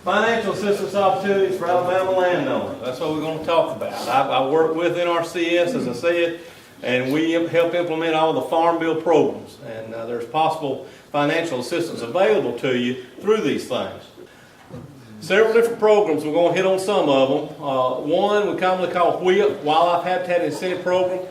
Financial assistance opportunities for Alabama landowners. That's what we're going to talk about. I work with NRCS, as I said, and we help implement all the Farm Bill programs. And there's possible financial assistance available to you through these things. Several different programs. We're going to hit on some of them. One we commonly call WHIP, Wildlife Habitat Incentive Program,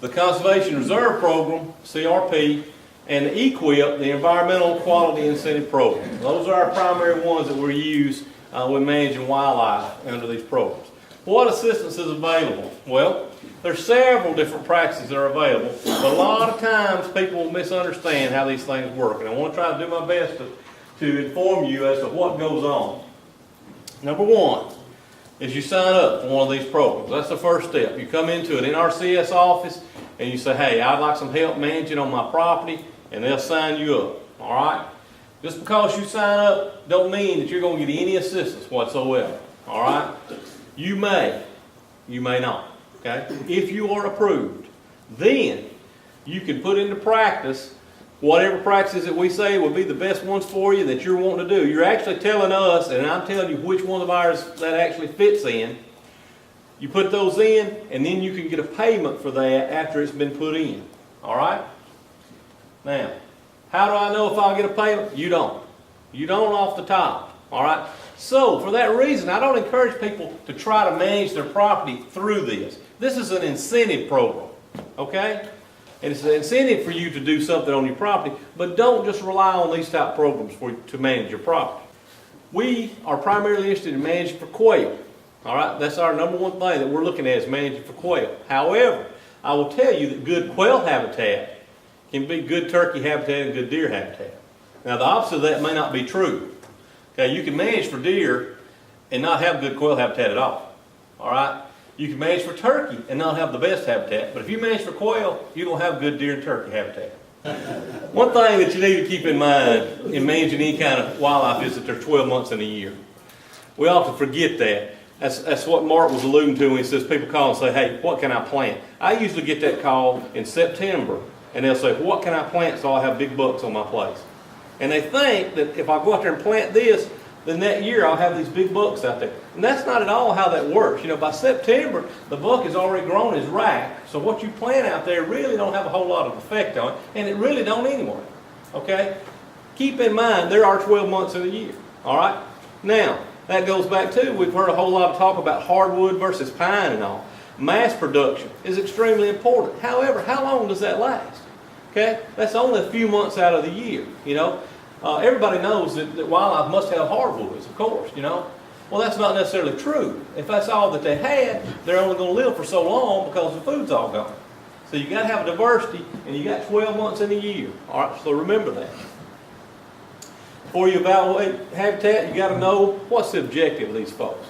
the Conservation Reserve Program, CRP, and the EQIP, the Environmental Quality Incentive Program. Those are our primary ones that we use when managing wildlife under these programs. What assistance is available? Well, there's several different practices that are available, but a lot of times people misunderstand how these things work, and I want to try to do my best to inform you as to what goes on. Number one is you sign up for one of these programs. That's the first step. You come into an NRCS office and you say, hey, I'd like some help managing on my property, and they'll sign you up, all right? Just because you sign up don't mean that you're going to get any assistance whatsoever, all right? You may not, okay? If you are approved, then you can put into practice whatever practices that we say would be the best ones for you that you're wanting to do. You're actually telling us, and I'm telling you which one of ours that actually fits in. You put those in, and then you can get a payment for that after it's been put in. All right? Now, how do I know if I'll get a payment? You don't. You don't off the top. All right? So, for that reason, I don't encourage people to try to manage their property through this. This is an incentive program. Okay? And it's an incentive for you to do something on your property, but don't just rely on these type programs to manage your property. We are primarily interested in managing for quail. All right, that's our number one thing that we're looking at is managing for quail. However, I will tell you that good quail habitat can be good turkey habitat and good deer habitat. Now, the opposite of that may not be true. Okay, you can manage for deer and not have good quail habitat at all. All right. You can manage for turkey and not have the best habitat, but if you manage for quail, you're going to have good deer and turkey habitat. One thing that you need to keep in mind in managing any kind of wildlife is that there's 12 months in a year. We often forget that. That's what Mark was alluding to when he says people call and say, hey, what can I plant? I usually get that call in September, and they'll say, what can I plant so I'll have big bucks on my place? And they think that if I go out there and plant this, then that year I'll have these big bucks out there. And that's not at all how that works. You know, by September, the buck has already grown his rack, so what you plant out there really don't have a whole lot of effect on it, and it really don't anyway. Okay? Keep in mind, there are 12 months in a year. All right? Now, that goes back to, we've heard a whole lot of talk about hardwood versus pine and all. Mass production is extremely important. However, how long does that last? Okay? That's only a few months out of the year, you know. Everybody knows that wildlife must have hardwoods, of course, you know. Well, that's not necessarily true. If that's all that they had, they're only going to live for so long because the food's all gone. So you got to have a diversity, and you got 12 months in a year. All right, so remember that. Before you evaluate habitat, you got to know what's the objective of these folks.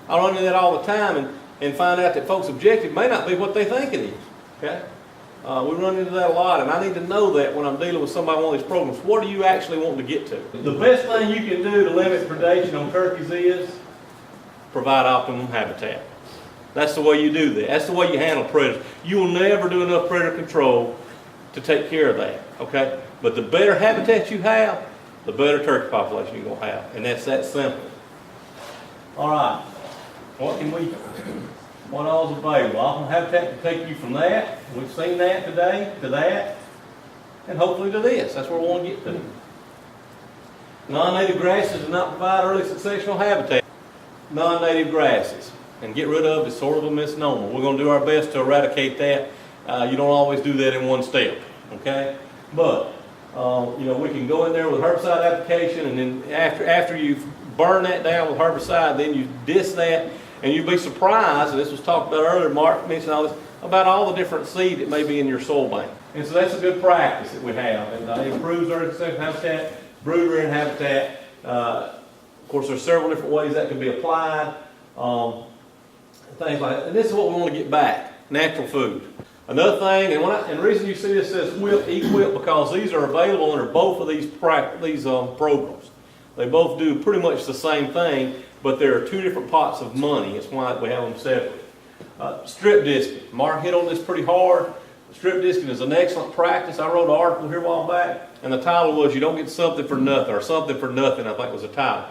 I run into that all the time and find out that folks' objective may not be what they think it is. Okay? We run into that a lot, and I need to know that when I'm dealing with somebody on one of these programs. What do you actually want to get to? The best thing you can do to limit predation on turkeys is provide optimum habitat. That's the way you do that. That's the way you handle predators. You will never do enough predator control to take care of that, okay? But the better habitat you have, the better turkey population you're going to have, and that's that simple. All right, what all is available? Optimum habitat can take you from that. We've seen that today, to that, and hopefully to this. That's where we want to get to. Non-native grasses do not provide early successional habitat. Non-native grasses, and get rid of is sort of a misnomer. We're going to do our best to eradicate that. You don't always do that in one step, okay? But you know, we can go in there with herbicide application, and then after you burn that down with herbicide, then you disc that. And you'll be surprised, and this was talked about earlier, Mark mentioned all this, about all the different seed that may be in your soil bank. And so that's a good practice that we have. And it improves early succession habitat, brood rearing habitat. Of course, there's several different ways that can be applied. Things like that. And this is what we want to get back, natural food. Another thing, and the reason you see this says WHIP, EQIP, because these are available under both of these programs. They both do pretty much the same thing, but there are two different pots of money. That's why we have them separate. Strip disking. Mark hit on this pretty hard. Strip disking is an excellent practice. I wrote an article here a while back, and the title was, "You don't get something for nothing," or "Something for Nothing," I think was the title.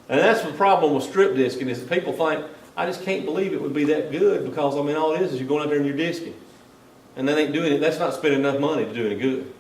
And that's the problem with strip disking is people think, I just can't believe it would be that good because, I mean, all it is you're going out there and you're disking. And that ain't doing it, that's not spending enough money to do any good.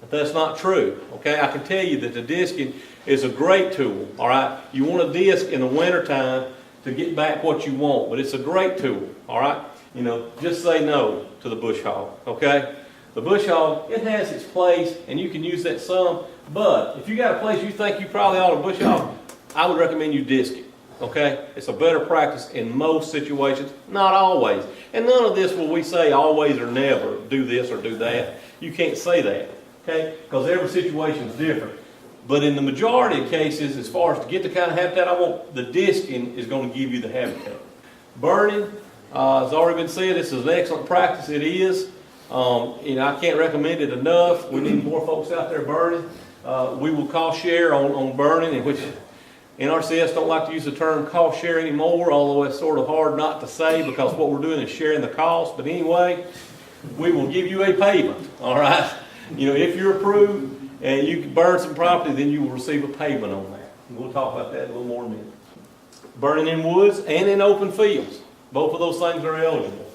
But that's not true, okay? I can tell you that the disking is a great tool, all right? You want a disc in the wintertime to get back what you want, but it's a great tool, all right? You know, just say no to the bush hog, okay? The bush hog, it has its place, and you can use that some, but if you got a place you think you probably ought to bush hog, I would recommend you disc it, okay? It's a better practice in most situations, not always. And none of this will we say always or never, do this or do that. You can't say that, okay? Because every situation is different. But in the majority of cases, as far as to get the kind of habitat I want, the disking is going to give you the habitat. Burning, as already been said, this is an excellent practice. It is. You know, I can't recommend it enough. We need more folks out there burning. We will cost share on burning, in which NRCS don't like to use the term cost share anymore, although it's sort of hard not to say because what we're doing is sharing the cost. But anyway, we will give you a payment, all right? You know, if you're approved and you can burn some property, then you will receive a payment on that. And we'll talk about that in a little more in a minute. Burning in woods and in open fields. Both of those things are eligible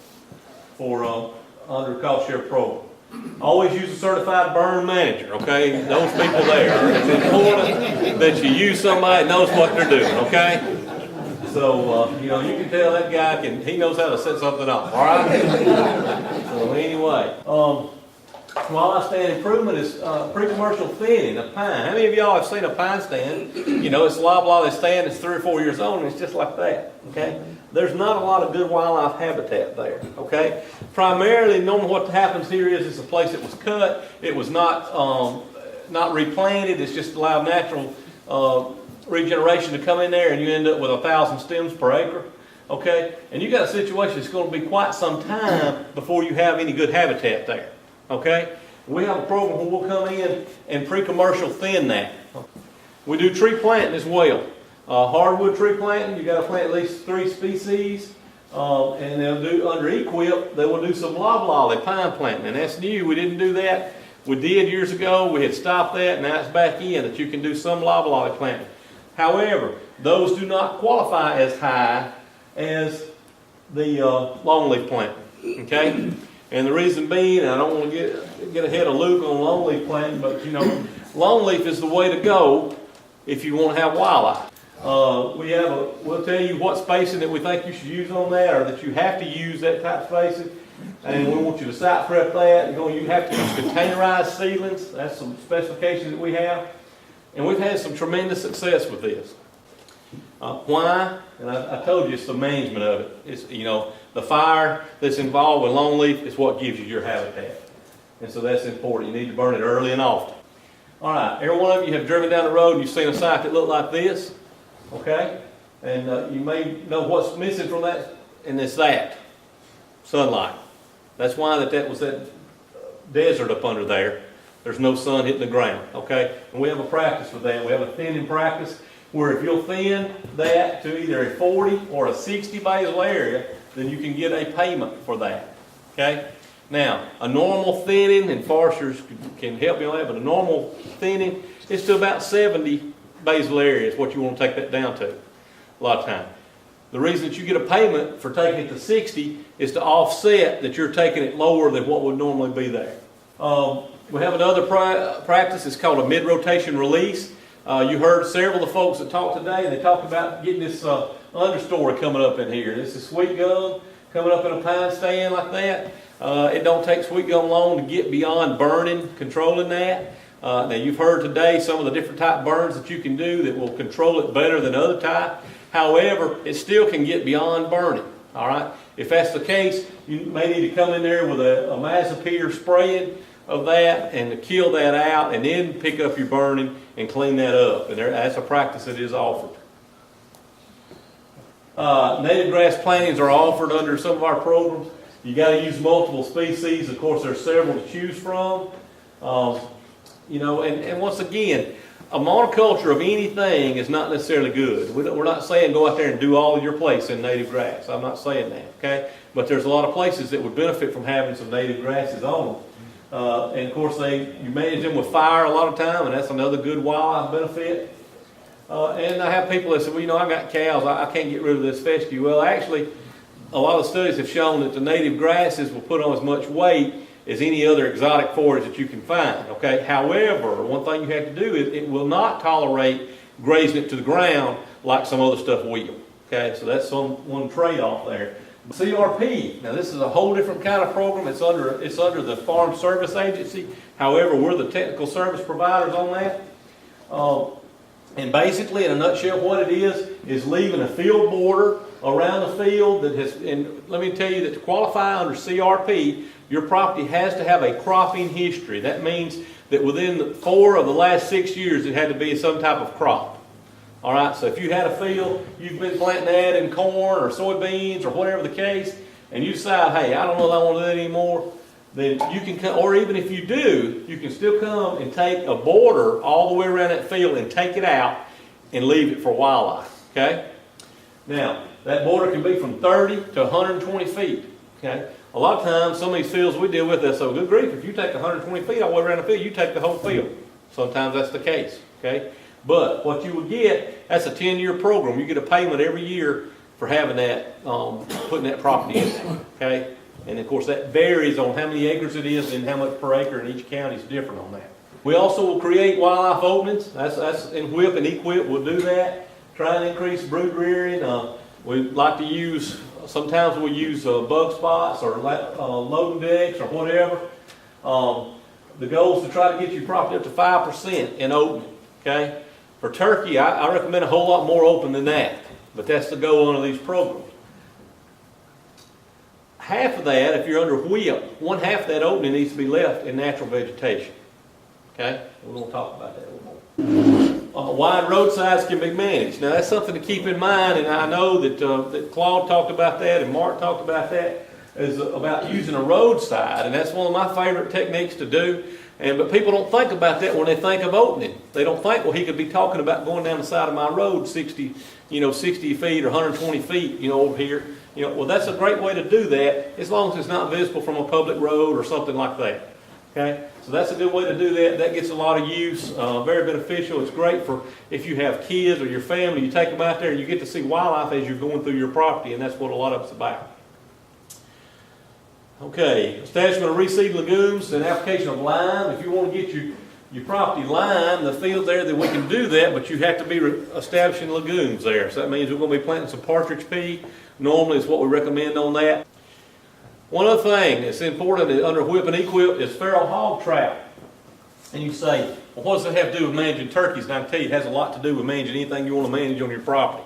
for under cost share program. Always use a certified burn manager, okay? Those people there. It's important that you use somebody that knows what they're doing, okay? So, you know, you can tell that guy he knows how to set something up, all right? So anyway, while I stand improvement is pre-commercial thinning, a pine. How many of y'all have seen a pine stand? You know, it's a loblolly stand, it's 3 or 4 years old, and it's just like that, okay? There's not a lot of good wildlife habitat there, okay? Primarily, normally what happens here is it's a place that was cut, it was not replanted, it's just allowed natural regeneration to come in there, and you end up with 1,000 stems per acre, okay? And you got a situation that's going to be quite some time before you have any good habitat there. Okay? We have a program where we'll come in and pre-commercial thin that. We do tree planting as well. Hardwood tree planting, you got to plant at least 3 species. And they'll do, under EQIP, they will do some loblolly pine planting. And that's new. We didn't do that. We did years ago. We had stopped that. Now it's back in that you can do some loblolly planting. However, those do not qualify as high as the longleaf planting. Okay? And the reason being, and I don't want to get ahead of Luke on longleaf planting, but you know, longleaf is the way to go if you want to have wildlife. We'll tell you what spacing that we think you should use on that, or that you have to use that type of spacing. And we want you to site prep that. You have to use containerized seedlings. That's some specifications that we have. And we've had some tremendous success with this. Why? And I told you it's the management of it. It's, you know, the fire that's involved with longleaf is what gives you your habitat. And so that's important. You need to burn it early and often. All right, every one of you have driven down the road and you've seen a site that looked like this. Okay? And you may know what's missing from that, and it's that. Sunlight. That's why that was that desert up under there. There's no sun hitting the ground. Okay? And we have a practice for that. We have a thinning practice where if you'll thin that to either a 40 or a 60 basal area, then you can get a payment for that. Okay? Now, a normal thinning, and foresters can help you on that, but a normal thinning is to about 70 basal area is what you want to take that down to a lot of time. The reason that you get a payment for taking it to 60 is to offset that you're taking it lower than what would normally be there. We have another practice. It's called a mid-rotation release. You heard several of the folks that talked today, and they talked about getting this understory coming up in here. This is sweet gum coming up in a pine stand like that. It don't take sweet gum long to get beyond burning, controlling that. Now you've heard today some of the different type burns that you can do that will control it better than other type. However, it still can get beyond burning. All right. If that's the case, you may need to come in there with a Mazapir spraying of that and to kill that out, and then pick up your burning and clean that up. And that's a practice that is offered. Native grass plantings are offered under some of our programs. You got to use multiple species. Of course, there's several to choose from. You know, and once again, a monoculture of anything is not necessarily good. We're not saying go out there and do all of your place in native grass. I'm not saying that, okay? But there's a lot of places that would benefit from having some native grasses on them. And of course, you manage them with fire a lot of time, and that's another good wildlife benefit. And I have people that say, well, you know, I got cows, I can't get rid of this fescue. Well, actually, a lot of studies have shown that the native grasses will put on as much weight as any other exotic forage that you can find, okay? However, one thing you have to do is it will not tolerate grazing it to the ground like some other stuff will, okay? So that's one trade-off there. CRP, now this is a whole different kind of program. It's under the Farm Service Agency. However, we're the technical service providers on that. And basically, in a nutshell, what it is leaving a field border around the field that has, and let me tell you that to qualify under CRP, your property has to have a cropping history. That means that within 4 of the last 6 years, it had to be some type of crop. All right, so if you had a field, you've been planting that in corn or soybeans or whatever the case, and you decide, hey, I don't know if I want to do that anymore, then you can come, or even if you do, you can still come and take a border all the way around that field and take it out and leave it for wildlife, okay? Now, that border can be from 30 to 120 feet, okay? A lot of times, some of these fields we deal with, so good grief, if you take 120 feet all the way around the field, you take the whole field. Sometimes that's the case, okay? But what you would get, that's a 10-year program. You get a payment every year for having that, putting that property in there, okay? And of course that varies on how many acres it is and how much per acre, and each county is different on that. We also will create wildlife openings. That's in WHIP and EQIP will do that. Try and increase brood rearing. We like to use, sometimes we'll use bug spots or loading decks or whatever. The goal is to try to get your property up to 5% in opening, okay? For turkey, I recommend a whole lot more open than that, but that's the goal under these programs. Half of that, if you're under WHIP, 1/2 of that opening needs to be left in natural vegetation. Okay? We're going to talk about that a little more. Wide roadsides can be managed. Now that's something to keep in mind, and I know that Claude talked about that and Mark talked about that, is about using a roadside, and that's one of my favorite techniques to do. But people don't think about that when they think of opening. They don't think, well, he could be talking about going down the side of my road 60 feet or 120 feet, over here. Well, that's a great way to do that, as long as it's not visible from a public road or something like that. Okay, so that's a good way to do that. That gets a lot of use, very beneficial. It's great for if you have kids or your family. You take them out there and you get to see wildlife as you're going through your property, and that's what a lot of it's about. Okay, establishment of reseed legumes and application of lime. If you want to get your property lime, the field there, that we can do that, but you have to be establishing legumes there. So that means we're going to be planting some partridge pea. Normally is what we recommend on that. One other thing that's important under WHIP and EQIP is feral hog trap. And you say, well, what does that have to do with managing turkeys? And I can tell you it has a lot to do with managing anything you want to manage on your property.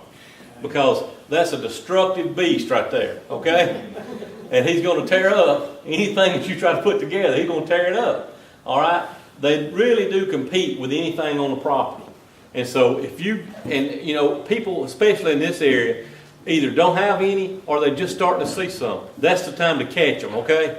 Because that's a destructive beast right there, okay? And he's going to tear up anything that you try to put together. He's going to tear it up, all right? They really do compete with anything on the property. And so if people, especially in this area, either don't have any or they're just starting to see some. That's the time to catch them, okay?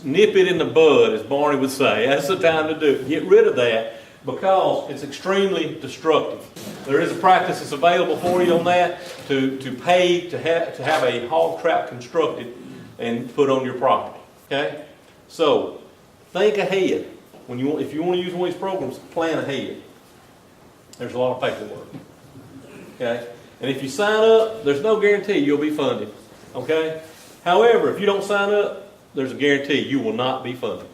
Nip it in the bud, as Barney would say. That's the time to do it. Get rid of that because it's extremely destructive. There is a practice that's available for you on that to pay to have a hog trap constructed and put on your property, okay? So think ahead. If you want to use one of these programs, plan ahead. There's a lot of paperwork, okay? And if you sign up, there's no guarantee you'll be funded, okay? However, if you don't sign up, there's a guarantee you will not be funded.